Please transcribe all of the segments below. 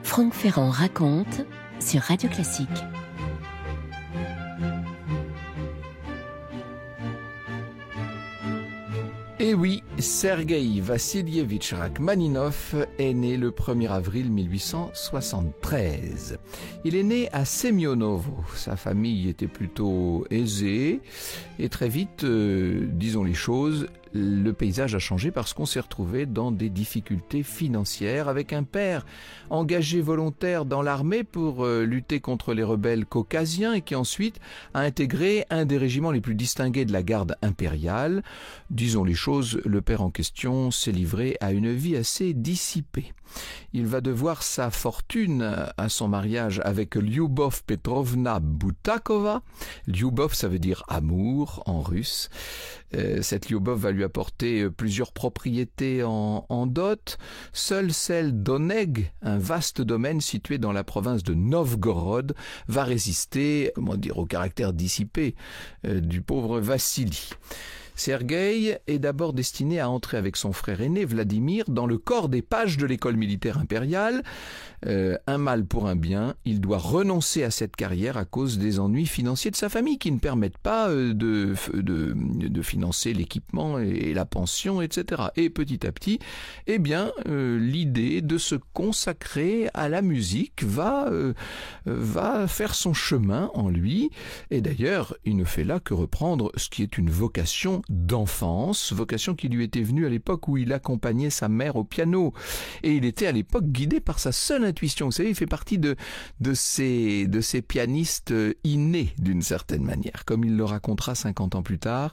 Franck Ferrand raconte sur Radio Classique. Et oui, Sergueï Vassilievitch Rachmaninov est né le 1er avril 1873. Il est né à Semionovo. Sa famille était plutôt aisée et très vite, disons les choses, le paysage a changé parce qu'on s'est retrouvé dans des difficultés financières avec un père engagé volontaire dans l'armée pour lutter contre les rebelles caucasiens et qui ensuite a intégré un des régiments les plus distingués de la garde impériale. Disons les choses, le père en question s'est livré à une vie assez dissipée. Il va devoir sa fortune à son mariage avec Lyubov Petrovna Butakova. Lyubov, ça veut dire amour en russe. Cette Lyubov va lui apporter plusieurs propriétés en dot. Seule celle d'Oneg, un vaste domaine situé dans la province de Novgorod, va résister, au caractère dissipé du pauvre Vassili. Sergueï est d'abord destiné à entrer avec son frère aîné Vladimir dans le corps des pages de l'école militaire impériale. Un mal pour un bien, il doit renoncer à cette carrière à cause des ennuis financiers de sa famille qui ne permettent pas de financer l'équipement et la pension, etc. Et petit à petit, l'idée de se consacrer à la musique va faire son chemin en lui. Et d'ailleurs, il ne fait là que reprendre ce qui est une vocation d'enfance, vocation qui lui était venue à l'époque où il accompagnait sa mère au piano. Et il était à l'époque guidé par sa seule intuition. Vous savez, il fait partie de ces pianistes innés d'une certaine manière. Comme il le racontera 50 ans plus tard,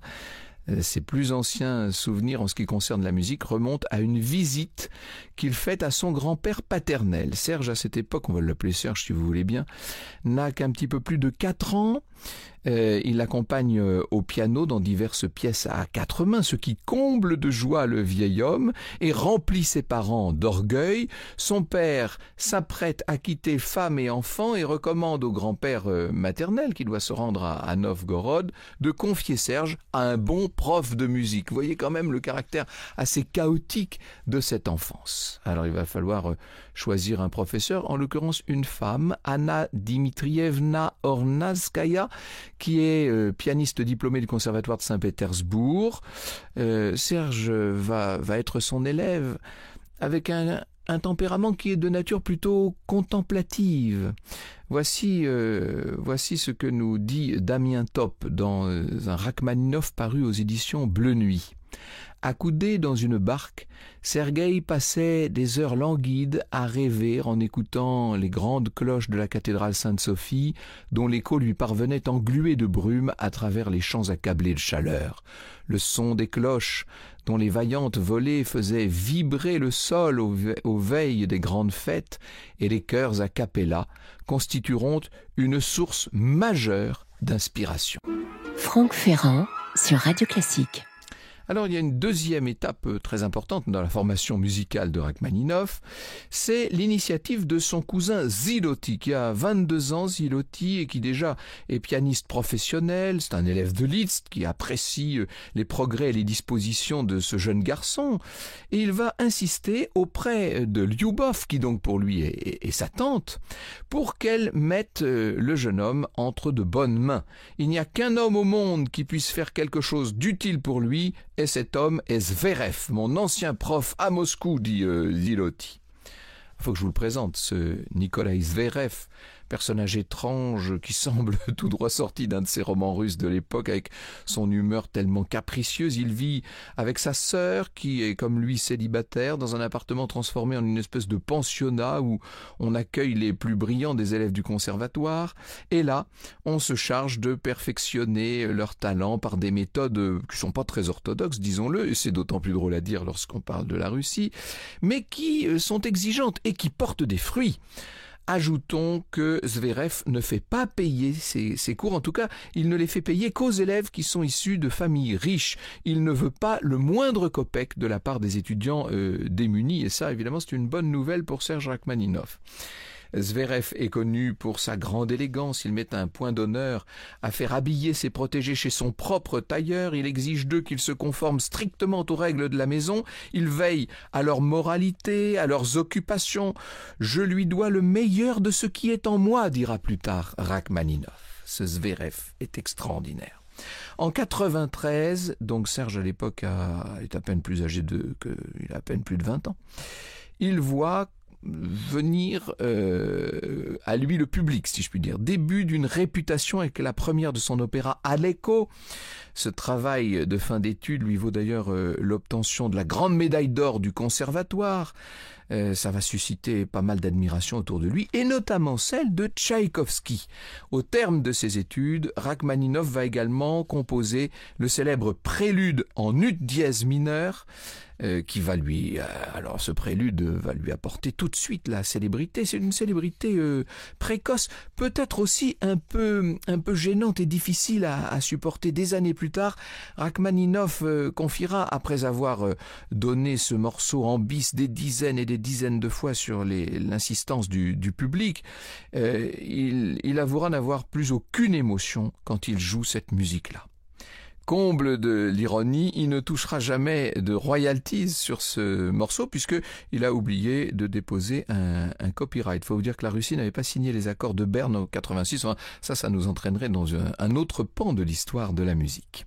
ses plus anciens souvenirs en ce qui concerne la musique remontent à une visite qu'il fait à son grand-père paternel. Serge, à cette époque, on va l'appeler Serge si vous voulez bien, n'a qu'un petit peu plus de 4 ans. Il l'accompagne au piano dans diverses pièces à 4 mains, ce qui comble de joie le vieil homme et remplit ses parents d'orgueil. Son père s'apprête à quitter femme et enfants et recommande au grand-père maternel, qui doit se rendre à Novgorod, de confier Serge à un bon prof de musique. Vous voyez quand même le caractère assez chaotique de cette enfance. Alors il va falloir choisir un professeur, en l'occurrence une femme, Anna Dmitrievna Ornazskaya, qui est pianiste diplômée du conservatoire de Saint-Pétersbourg. Serge va être son élève avec un tempérament qui est de nature plutôt contemplative. Voici ce que nous dit Damien Top dans un Rachmaninov paru aux éditions Bleu Nuit. Accoudé dans une barque, Sergueï passait des heures languides à rêver en écoutant les grandes cloches de la cathédrale Sainte-Sophie, dont l'écho lui parvenait englué de brume à travers les champs accablés de chaleur. Le son des cloches, dont les vaillantes volées faisaient vibrer le sol aux veilles des grandes fêtes, et les chœurs a cappella constitueront une source majeure d'inspiration. Franck Ferrand sur Radio Classique. Alors il y a une deuxième étape très importante dans la formation musicale de Rachmaninov, c'est l'initiative de son cousin Ziloti, qui a 22 ans, Ziloti, et qui déjà est pianiste professionnel. C'est un élève de Liszt qui apprécie les progrès et les dispositions de ce jeune garçon, et il va insister auprès de Lyubov, qui donc pour lui est sa tante, pour qu'elle mette le jeune homme entre de bonnes mains. Il n'y a qu'un homme au monde qui puisse faire quelque chose d'utile pour lui, et cet homme est Zverev, mon ancien prof à Moscou, dit Ziloti. Il faut que je vous le présente, ce Nikolai Zverev, personnage étrange qui semble tout droit sorti d'un de ces romans russes de l'époque, avec son humeur tellement capricieuse. Il vit avec sa sœur, qui est comme lui célibataire, dans un appartement transformé en une espèce de pensionnat où on accueille les plus brillants des élèves du conservatoire. Et là, on se charge de perfectionner leur talent par des méthodes qui sont pas très orthodoxes, disons-le, et c'est d'autant plus drôle à dire lorsqu'on parle de la Russie, mais qui sont exigeantes et qui portent des fruits. Ajoutons que Zverev ne fait pas payer ses cours, en tout cas, il ne les fait payer qu'aux élèves qui sont issus de familles riches. Il ne veut pas le moindre kopek de la part des étudiants démunis, et ça, évidemment, c'est une bonne nouvelle pour Serge Rachmaninov. Zverev est connu pour sa grande élégance. Il met un point d'honneur à faire habiller ses protégés chez son propre tailleur. Il exige d'eux qu'ils se conforment strictement aux règles de la maison. Il veille à leur moralité, à leurs occupations. Je lui dois le meilleur de ce qui est en moi, dira plus tard Rachmaninov. Ce Zverev est extraordinaire. En 93, donc Serge à l'époque est à peine plus âgé il a à peine plus de 20 ans, il voit venir à lui le public, si je puis dire. Début d'une réputation avec la première de son opéra Aleko. Ce travail de fin d'études lui vaut d'ailleurs l'obtention de la grande médaille d'or du conservatoire. Ça va susciter pas mal d'admiration autour de lui, et notamment celle de Tchaïkovski. Au terme de ses études, Rachmaninov va également composer le célèbre prélude en ut dièse mineur, qui va lui... alors ce prélude va lui apporter tout de suite la célébrité. C'est une célébrité précoce, peut-être aussi un peu gênante et difficile à supporter. Des années plus tard, Rachmaninov confiera, après avoir donné ce morceau en bis des dizaines et des dizaines de fois sur l'insistance du public, il avouera n'avoir plus aucune émotion quand il joue cette musique-là. Comble de l'ironie, il ne touchera jamais de royalties sur ce morceau puisqu'il a oublié de déposer un copyright. Il faut vous dire que la Russie n'avait pas signé les accords de Berne en 86. Enfin, ça nous entraînerait dans un autre pan de l'histoire de la musique.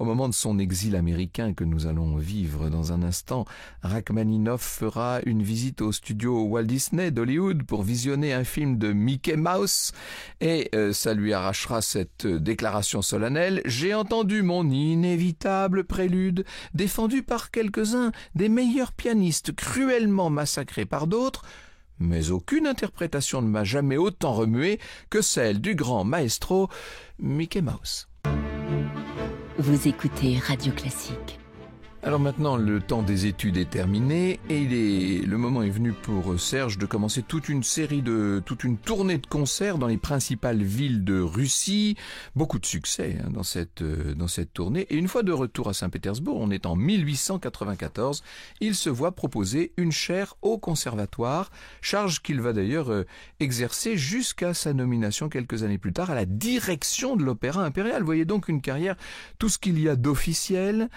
Au moment de son exil américain que nous allons vivre dans un instant, Rachmaninov fera une visite au studio Walt Disney d'Hollywood pour visionner un film de Mickey Mouse et ça lui arrachera cette déclaration solennelle: « J'ai entendu mon inévitable prélude, défendu par quelques-uns des meilleurs pianistes, cruellement massacrés par d'autres, mais aucune interprétation ne m'a jamais autant remué que celle du grand maestro Mickey Mouse. » Vous écoutez Radio Classique. Alors maintenant, le temps des études est terminé et le moment est venu pour Serge de commencer toute une tournée de concerts dans les principales villes de Russie. Beaucoup de succès dans cette tournée. Et une fois de retour à Saint-Pétersbourg, on est en 1894, il se voit proposer une chaire au conservatoire, charge qu'il va d'ailleurs exercer jusqu'à sa nomination quelques années plus tard à la direction de l'Opéra Impérial. Vous voyez donc une carrière, tout ce qu'il y a d'officiel.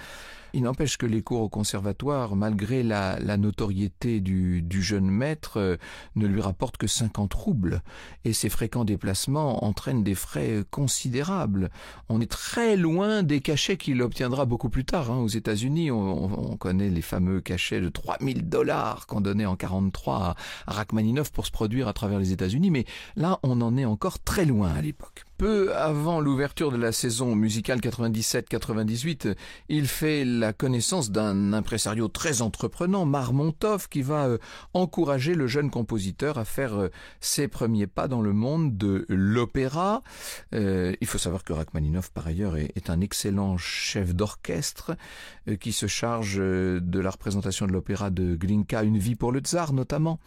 Il n'empêche que les cours au conservatoire, malgré la notoriété du jeune maître, ne lui rapportent que 50 roubles. Et ses fréquents déplacements entraînent des frais considérables. On est très loin des cachets qu'il obtiendra beaucoup plus tard. Aux États-Unis, on connaît les fameux cachets de $3000 qu'on donnait en 1943 à Rachmaninov pour se produire à travers les États-Unis. Mais là, on en est encore très loin à l'époque. Peu avant l'ouverture de la saison musicale 97-98, il fait la connaissance d'un impresario très entreprenant, Marmontov, qui va encourager le jeune compositeur à faire ses premiers pas dans le monde de l'opéra. Il faut savoir que Rachmaninov, par ailleurs, est un excellent chef d'orchestre qui se charge de la représentation de l'opéra de Glinka, Une vie pour le tsar notamment.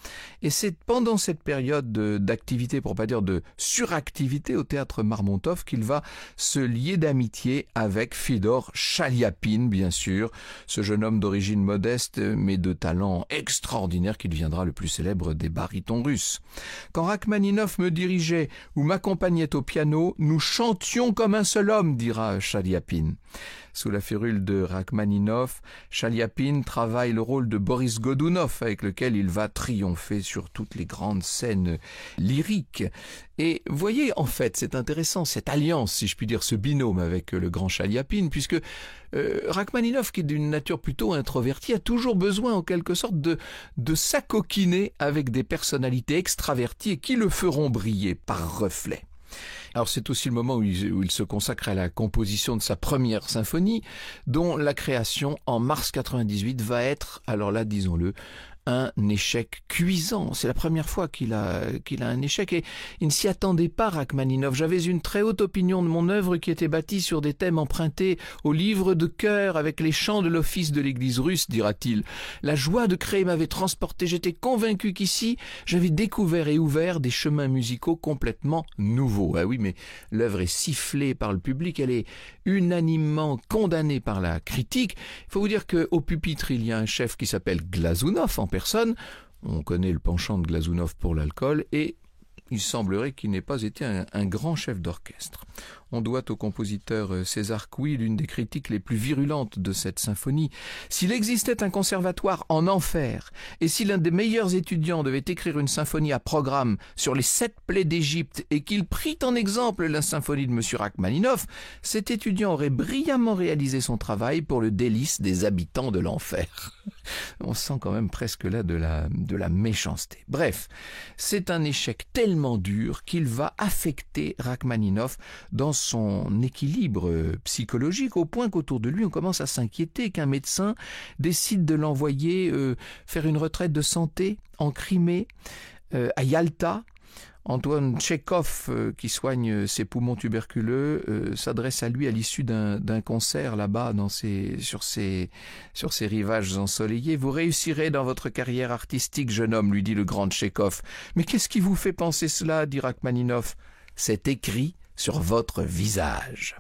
Et c'est pendant cette période d'activité, pour pas dire de suractivité au théâtre Marmontov, qu'il va se lier d'amitié avec Fidor Chaliapine, bien sûr, ce jeune homme d'origine modeste mais de talent extraordinaire qui deviendra le plus célèbre des barytons russes. Quand Rachmaninov me dirigeait ou m'accompagnait au piano, nous chantions comme un seul homme, dira Chaliapine. Sous la férule de Rachmaninov, Chaliapine travaille le rôle de Boris Godounov, avec lequel il va triompher sur toutes les grandes scènes lyriques. Et voyez, en fait, c'est intéressant, cette alliance, si je puis dire, ce binôme avec le grand Chaliapine, puisque Rachmaninov, qui est d'une nature plutôt introvertie, a toujours besoin, en quelque sorte, de s'acoquiner avec des personnalités extraverties et qui le feront briller par reflet. Alors c'est aussi le moment où il se consacre à la composition de sa première symphonie, dont la création en mars 98 va être, alors là disons-le, un échec cuisant. C'est la première fois qu'il a un échec et il ne s'y attendait pas, Rachmaninov. J'avais une très haute opinion de mon œuvre qui était bâtie sur des thèmes empruntés au livre de chœur avec les chants de l'office de l'église russe, dira-t-il. La joie de créer m'avait transporté. J'étais convaincu qu'ici, j'avais découvert et ouvert des chemins musicaux complètement nouveaux. Ah oui, mais l'œuvre est sifflée par le public, elle est unanimement condamnée par la critique. Il faut vous dire qu'au pupitre, il y a un chef qui s'appelle Glazunov en personne. On connaît le penchant de Glazunov pour l'alcool et il semblerait qu'il n'ait pas été un grand chef d'orchestre. On doit au compositeur César Couy l'une des critiques les plus virulentes de cette symphonie. S'il existait un conservatoire en enfer, et si l'un des meilleurs étudiants devait écrire une symphonie à programme sur les 7 plaies d'Égypte et qu'il prit en exemple la symphonie de M. Rachmaninoff, cet étudiant aurait brillamment réalisé son travail pour le délice des habitants de l'enfer. On sent quand même presque là de la méchanceté. Bref, c'est un échec tellement dur qu'il va affecter Rachmaninoff dans son équilibre psychologique, au point qu'autour de lui on commence à s'inquiéter qu'un médecin décide de l'envoyer faire une retraite de santé en Crimée, à Yalta. Antoine Tchekhov, qui soigne ses poumons tuberculeux, s'adresse à lui à l'issue d'un concert là-bas sur ces rivages ensoleillés. « Vous réussirez dans votre carrière artistique, jeune homme, lui dit le grand Tchekhov. « Mais qu'est-ce qui vous fait penser cela ?» dit Rachmaninoff. « C'est écrit sur votre visage. »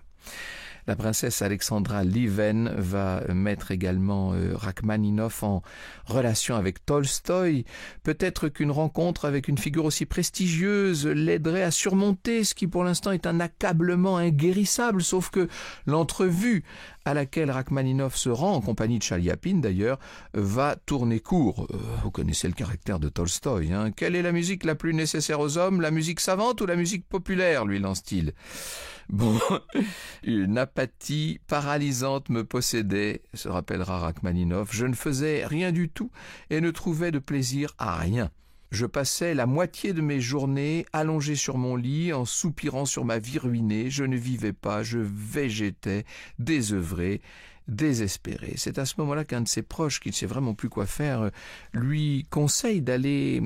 La princesse Alexandra Lieven va mettre également Rachmaninoff en relation avec Tolstoï. Peut-être qu'une rencontre avec une figure aussi prestigieuse l'aiderait à surmonter ce qui pour l'instant est un accablement inguérissable, sauf que l'entrevue à laquelle Rachmaninoff se rend, en compagnie de Chaliapine d'ailleurs, va tourner court. Vous connaissez le caractère de Tolstoï, hein. « Quelle est la musique la plus nécessaire aux hommes, la musique savante ou la musique populaire ?» lui lance-t-il. Bon, une apathie paralysante me possédait, se rappellera Rachmaninoff. Je ne faisais rien du tout et ne trouvais de plaisir à rien. Je passais la moitié de mes journées allongé sur mon lit en soupirant sur ma vie ruinée. Je ne vivais pas, je végétais, désœuvré, désespéré. C'est à ce moment-là qu'un de ses proches, qui ne sait vraiment plus quoi faire, lui conseille d'aller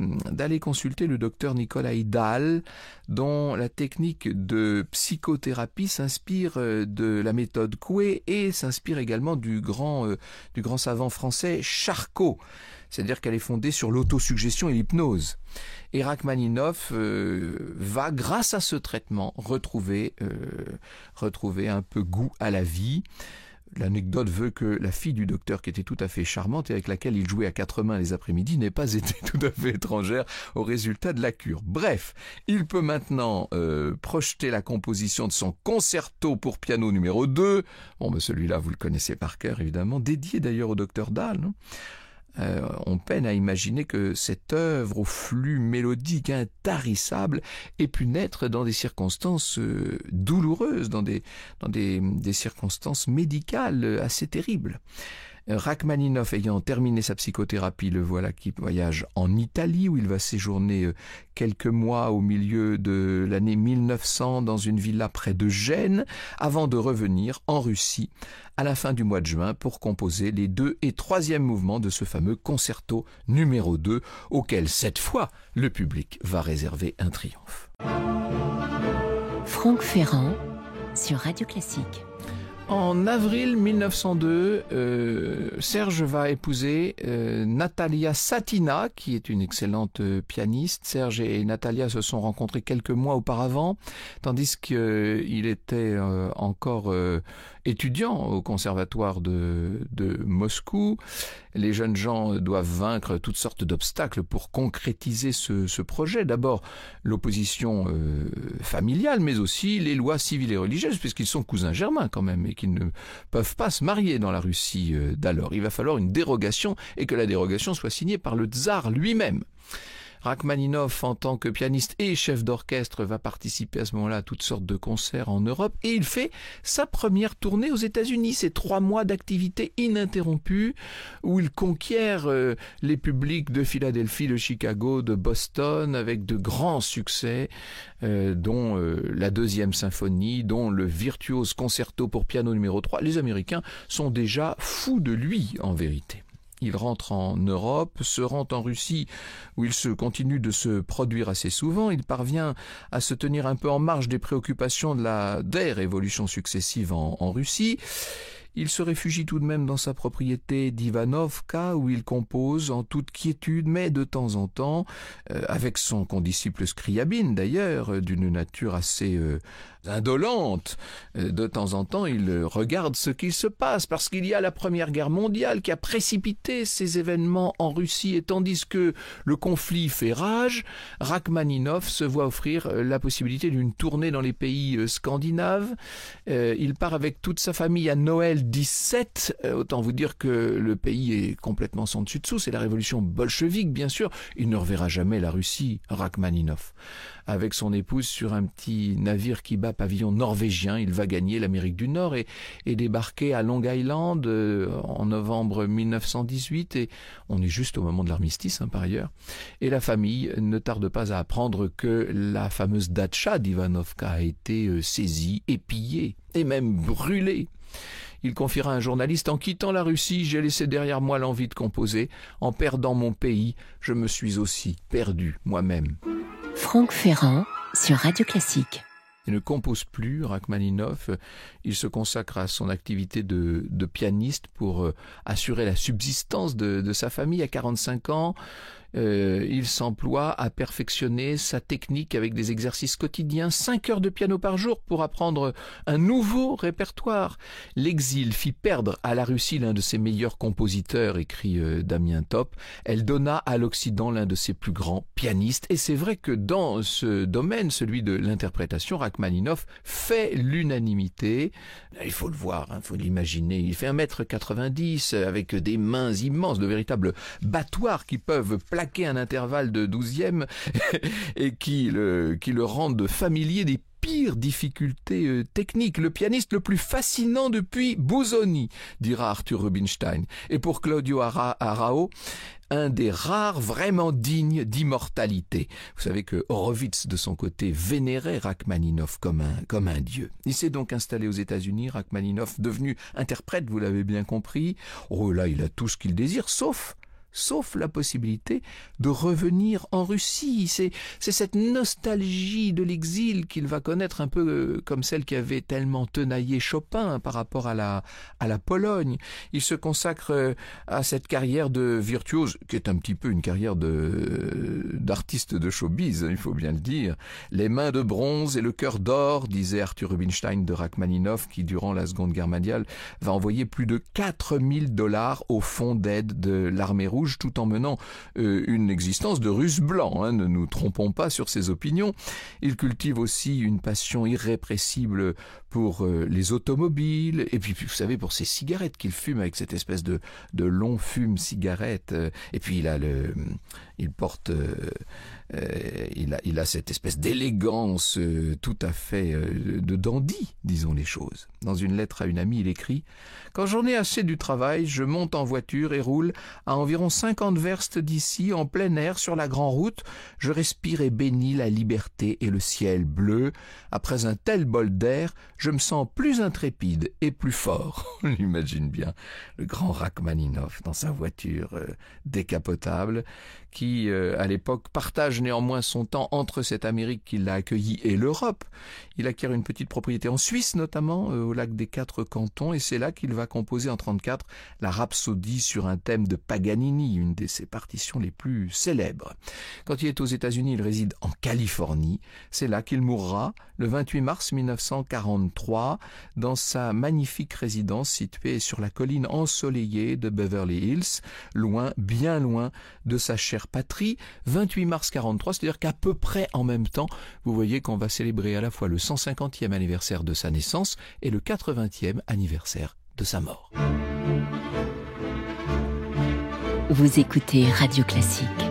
consulter le docteur Nikolai Dahl, dont la technique de psychothérapie s'inspire de la méthode Coué et s'inspire également du grand savant français Charcot. C'est-à-dire qu'elle est fondée sur l'autosuggestion et l'hypnose. Et Rachmaninoff va, grâce à ce traitement, retrouver un peu goût à la vie. L'anecdote veut que la fille du docteur, qui était tout à fait charmante et avec laquelle il jouait à 4 mains les après-midi, n'ait pas été tout à fait étrangère au résultat de la cure. Bref, il peut maintenant projeter la composition de son concerto pour piano numéro 2. Bon, ben celui-là, vous le connaissez par cœur, évidemment, dédié d'ailleurs au docteur Dahl, non ? On peine à imaginer que cette œuvre au flux mélodique intarissable ait pu naître dans des circonstances douloureuses, dans des circonstances médicales assez terribles. Rachmaninoff ayant terminé sa psychothérapie, le voilà qui voyage en Italie où il va séjourner quelques mois au milieu de l'année 1900 dans une villa près de Gênes avant de revenir en Russie à la fin du mois de juin pour composer les 2 et 3e mouvements de ce fameux concerto numéro 2 auquel cette fois le public va réserver un triomphe. Franck Ferrand sur Radio Classique. En avril 1902, Serge va épouser Natalia Satina, qui est une excellente pianiste. Serge et Natalia se sont rencontrés quelques mois auparavant, tandis qu'il était encore étudiant au conservatoire de Moscou. Les jeunes gens doivent vaincre toutes sortes d'obstacles pour concrétiser ce projet. D'abord, l'opposition familiale, mais aussi les lois civiles et religieuses, puisqu'ils sont cousins germains quand même, et qu'ils ne peuvent pas se marier dans la Russie d'alors. Il va falloir une dérogation, et que la dérogation soit signée par le tsar lui-même. Rachmaninoff, en tant que pianiste et chef d'orchestre, va participer à ce moment-là à toutes sortes de concerts en Europe et il fait sa première tournée aux États-Unis. C'est 3 mois d'activité ininterrompue où il conquiert les publics de Philadelphie, de Chicago, de Boston avec de grands succès, dont la 2e symphonie, dont le virtuose concerto pour piano numéro 3. Les Américains sont déjà fous de lui en vérité. Il rentre en Europe, se rend en Russie où il continue de se produire assez souvent. Il parvient à se tenir un peu en marge des préoccupations des révolutions successives en Russie. Il se réfugie tout de même dans sa propriété d'Ivanovka où il compose en toute quiétude, mais de temps en temps, avec son condisciple Scriabine d'ailleurs, d'une nature assez indolente. De temps en temps, il regarde ce qu'il se passe parce qu'il y a la Première Guerre mondiale qui a précipité ces événements en Russie et tandis que le conflit fait rage, Rachmaninov se voit offrir la possibilité d'une tournée dans les pays scandinaves. Il part avec toute sa famille à Noël 17. Autant vous dire que le pays est complètement sans dessus dessous. C'est la révolution bolchevique, bien sûr. Il ne reverra jamais la Russie, Rachmaninov. Avec son épouse sur un petit navire qui bat pavillon norvégien, il va gagner l'Amérique du Nord et débarquer à Long Island en novembre 1918. Et on est juste au moment de l'armistice, par ailleurs. Et la famille ne tarde pas à apprendre que la fameuse datcha d'Ivanovka a été saisie et pillée, et même brûlée. Il confiera à un journaliste « En quittant la Russie, j'ai laissé derrière moi l'envie de composer. En perdant mon pays, je me suis aussi perdu moi-même. » Franck Ferrand sur Radio Classique. Il ne compose plus, Rachmaninov. Il se consacre à son activité de pianiste pour assurer la subsistance de sa famille à 45 ans. Il s'emploie à perfectionner sa technique avec des exercices quotidiens, 5 heures de piano par jour pour apprendre un nouveau répertoire. L'exil fit perdre à la Russie l'un de ses meilleurs compositeurs, écrit Damien Top. Elle donna à l'Occident l'un de ses plus grands pianistes. Et c'est vrai que dans ce domaine, celui de l'interprétation, Rachmaninov fait l'unanimité. Il faut le voir, il faut l'imaginer. Il fait 1m90 avec des mains immenses, de véritables battoirs qui peuvent plaquer un intervalle de 12e et qui le rendent familier des pires difficultés techniques. Le pianiste le plus fascinant depuis Busoni, dira Arthur Rubinstein. Et pour Claudio Arrau, un des rares vraiment dignes d'immortalité. Vous savez que Horowitz, de son côté, vénérait Rachmaninov comme un dieu. Il s'est donc installé aux États-Unis, Rachmaninov, devenu interprète, vous l'avez bien compris. Oh là, il a tout ce qu'il désire, sauf la possibilité de revenir en Russie. C'est cette nostalgie de l'exil qu'il va connaître, un peu comme celle qui avait tellement tenaillé Chopin par rapport à la Pologne. Il se consacre à cette carrière de virtuose, qui est un petit peu une carrière d'artiste de showbiz, il faut bien le dire. Les mains de bronze et le cœur d'or, disait Arthur Rubinstein de Rachmaninov, qui durant la Seconde Guerre mondiale va envoyer plus de $4000 au fonds d'aide de l'armée rouge, tout en menant une existence de russe blanc, ne nous trompons pas sur ses opinions. Il cultive aussi une passion irrépressible pour les automobiles, et puis vous savez, pour ces cigarettes qu'il fume avec cette espèce de long fume-cigarette, et puis il a cette espèce d'élégance tout à fait de dandy, disons les choses. Dans une lettre à une amie, il écrit « Quand j'en ai assez du travail, je monte en voiture et roule à environ 50 verstes d'ici, en plein air, sur la grande route. Je respire et bénis la liberté et le ciel bleu. Après un tel bol d'air, je me sens plus intrépide et plus fort. » On l'imagine bien, le grand Rachmaninov dans sa voiture décapotable, qui, à l'époque, partage néanmoins son temps entre cette Amérique qui l'a accueilli et l'Europe. Il acquiert une petite propriété en Suisse, notamment, au lac des Quatre Cantons, et c'est là qu'il va composer en 1934 la Rhapsodie sur un thème de Paganini, une de ses partitions les plus célèbres. Quand il est aux États-Unis, il réside en Californie. C'est là qu'il mourra le 28 mars 1943 dans sa magnifique résidence située sur la colline ensoleillée de Beverly Hills, loin, bien loin de sa chère patrie. 28 mars 43, c'est-à-dire qu'à peu près en même temps, vous voyez qu'on va célébrer à la fois le 150e anniversaire de sa naissance et le 80e anniversaire de sa mort. Vous écoutez Radio Classique.